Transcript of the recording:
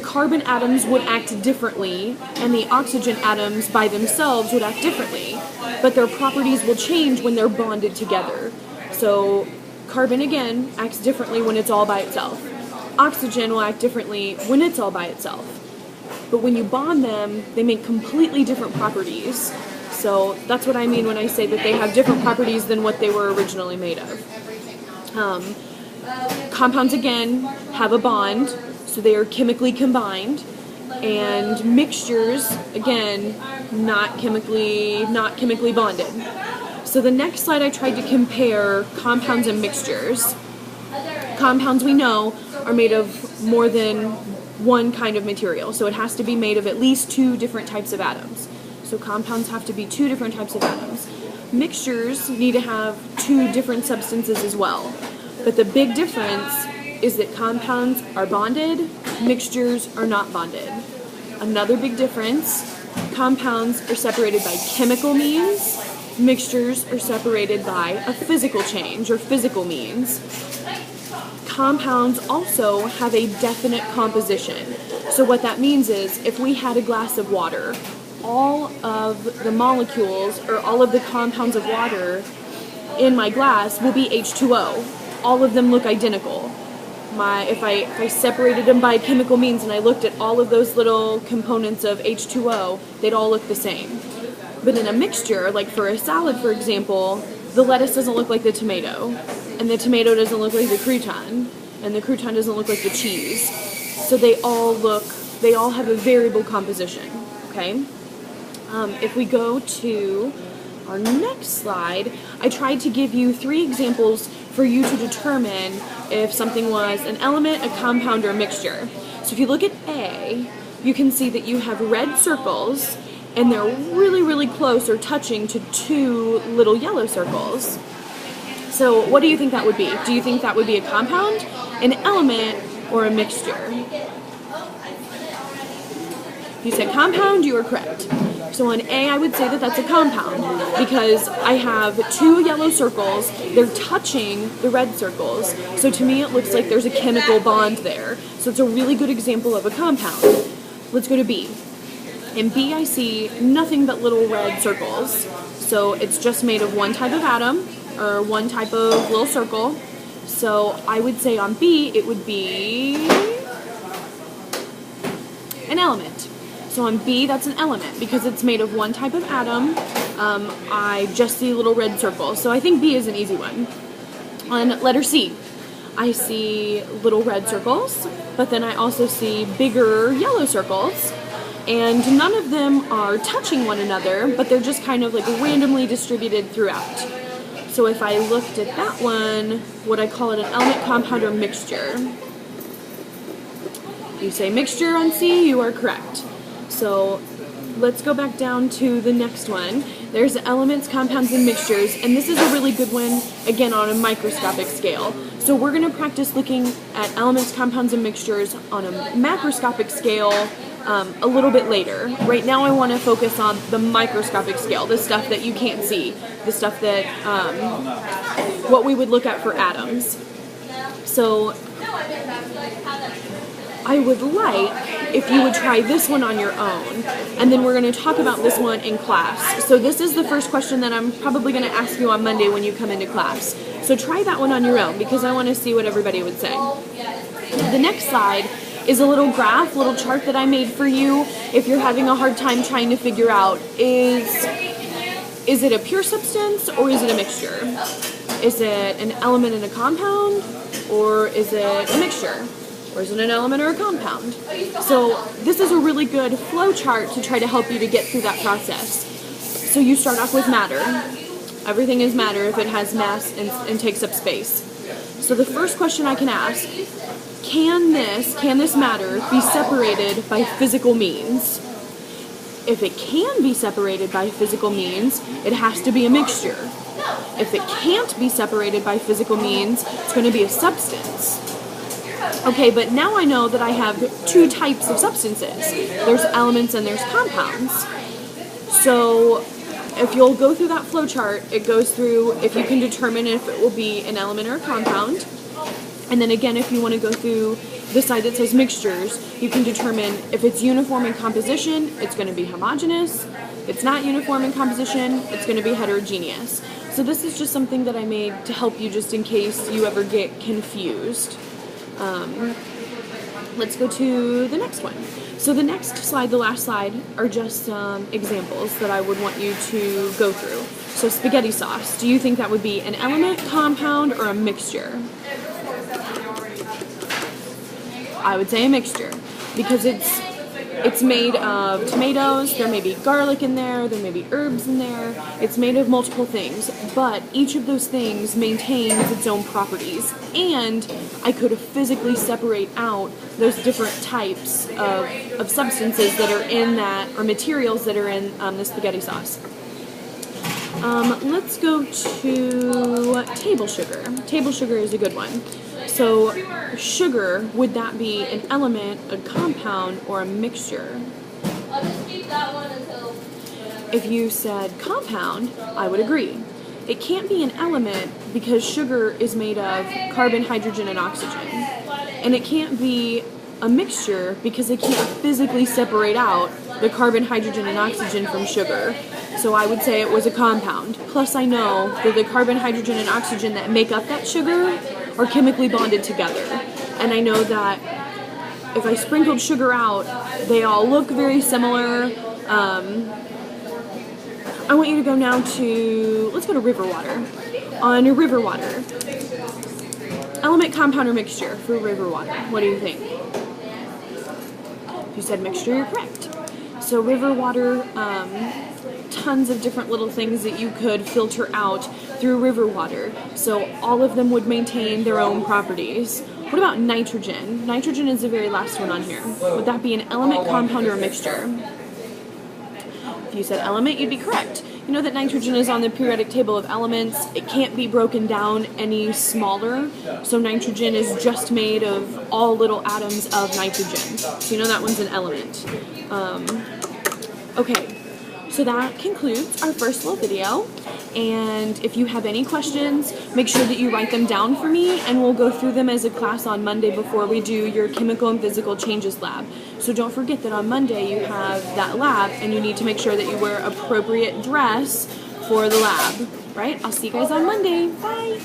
carbon atoms would act differently, and the oxygen atoms by themselves would act differently, but their properties will change when they're bonded together. So carbon, again, acts differently when it's all by itself. Oxygen will act differently when it's all by itself. But when you bond them, they make completely different properties. So that's what I mean when I say that they have different properties than what they were originally made of. Compounds, again, have a bond, so they are chemically combined. And mixtures, again, not chemically bonded. So the next slide I tried to compare compounds and mixtures. Compounds, we know, are made of more than one kind of material, so it has to be made of at least 2 different types of atoms. So compounds have to be 2 different types of atoms. Mixtures need to have 2 different substances as well. But the big difference is that compounds are bonded, mixtures are not bonded. Another big difference, compounds are separated by chemical means, mixtures are separated by a physical change or physical means. Compounds also have a definite composition. So what that means is if we had a glass of water, all of the molecules or all of the compounds of water in my glass will be H2O. All of them look identical. If I separated them by chemical means and I looked at all of those little components of H2O, they'd all look the same. But in a mixture, like for a salad, for example, the lettuce doesn't look like the tomato, and the tomato doesn't look like the crouton, and the crouton doesn't look like the cheese. So they all have a variable composition, okay? If we go to our next slide, I tried to give you 3 examples for you to determine if something was an element, a compound, or a mixture. So if you look at A, you can see that you have red circles, and they're really, really close or touching to 2 little yellow circles. So what do you think that would be? Do you think that would be a compound, an element, or a mixture? If you said compound, you are correct. So on A, I would say that that's a compound because I have 2 yellow circles, they're touching the red circles. So to me, it looks like there's a chemical bond there. So it's a really good example of a compound. Let's go to B. In B, I see nothing but little red circles. So it's just made of one type of atom or one type of little circle. So I would say on B, it would be an element. So on B, that's an element because it's made of one type of atom. I just see little red circles. So I think B is an easy one. On letter C, I see little red circles, but then I also see bigger yellow circles. And none of them are touching one another, but they're just kind of like randomly distributed throughout. So if I looked at that one, would I call it an element, compound, or mixture? If you say mixture on C, you are correct. So let's go back down to the next one. There's elements, compounds, and mixtures, and this is a really good one, again, on a microscopic scale. So we're going to practice looking at elements, compounds, and mixtures on a macroscopic scale a little bit later. Right now I want to focus on the microscopic scale, the stuff that you can't see, the stuff that, what we would look at for atoms. So I would like if you would try this one on your own, and then we're going to talk about this one in class. So this is the first question that I'm probably going to ask you on Monday when you come into class. So try that one on your own because I want to see what everybody would say. The next slide is a little graph, little chart that I made for you if you're having a hard time trying to figure out is it a pure substance or is it a mixture? Is it an element and a compound or is it a mixture? Or is it an element or a compound? So this is a really good flow chart to try to help you to get through that process. So you start off with matter. Everything is matter if it has mass and takes up space. So the first question I can ask, can this matter be separated by physical means? If it can be separated by physical means, it has to be a mixture. If it can't be separated by physical means, it's going to be a substance. Okay, but now I know that I have 2 types of substances. There's elements and there's compounds. So if you'll go through that flow chart, it goes through if you can determine if it will be an element or a compound. And then again, if you want to go through the side that says mixtures, you can determine if it's uniform in composition, it's going to be homogeneous. If it's not uniform in composition, it's going to be heterogeneous. So this is just something that I made to help you just in case you ever get confused. Let's go to the next one. So the next slide, the last slide, are just examples that I would want you to go through. So spaghetti sauce, do you think that would be an element, compound, or a mixture? I would say a mixture, because it's made of tomatoes, there may be garlic in there may be herbs in there, it's made of multiple things, but each of those things maintains its own properties, and I could physically separate out those different types of substances that are in that, or materials that are in the spaghetti sauce. Let's go to table sugar. Table sugar is a good one. So sugar, would that be an element, a compound, or a mixture? I'll just keep that one until... If you said compound, I would agree. It can't be an element because sugar is made of carbon, hydrogen, and oxygen. And it can't be a mixture because it can't physically separate out the carbon, hydrogen, and oxygen from sugar. So I would say it was a compound. Plus I know that the carbon, hydrogen, and oxygen that make up that sugar are chemically bonded together. And I know that if I sprinkled sugar out, they all look very similar. I want you to go now to, let's go to river water. On river water, element, compound, or mixture for river water. What do you think? If you said mixture, you're correct. So river water, tons of different little things that you could filter out through river water. So all of them would maintain their own properties. What about nitrogen? Nitrogen is the very last one on here. Would that be an element, compound, or a mixture? If you said element, you'd be correct. You know that nitrogen is on the periodic table of elements. It can't be broken down any smaller. So nitrogen is just made of all little atoms of nitrogen. So you know that one's an element. Okay. So that concludes our first little video, and if you have any questions, make sure that you write them down for me, and we'll go through them as a class on Monday before we do your chemical and physical changes lab. So don't forget that on Monday you have that lab, and you need to make sure that you wear appropriate dress for the lab, right? I'll see you guys on Monday. Bye!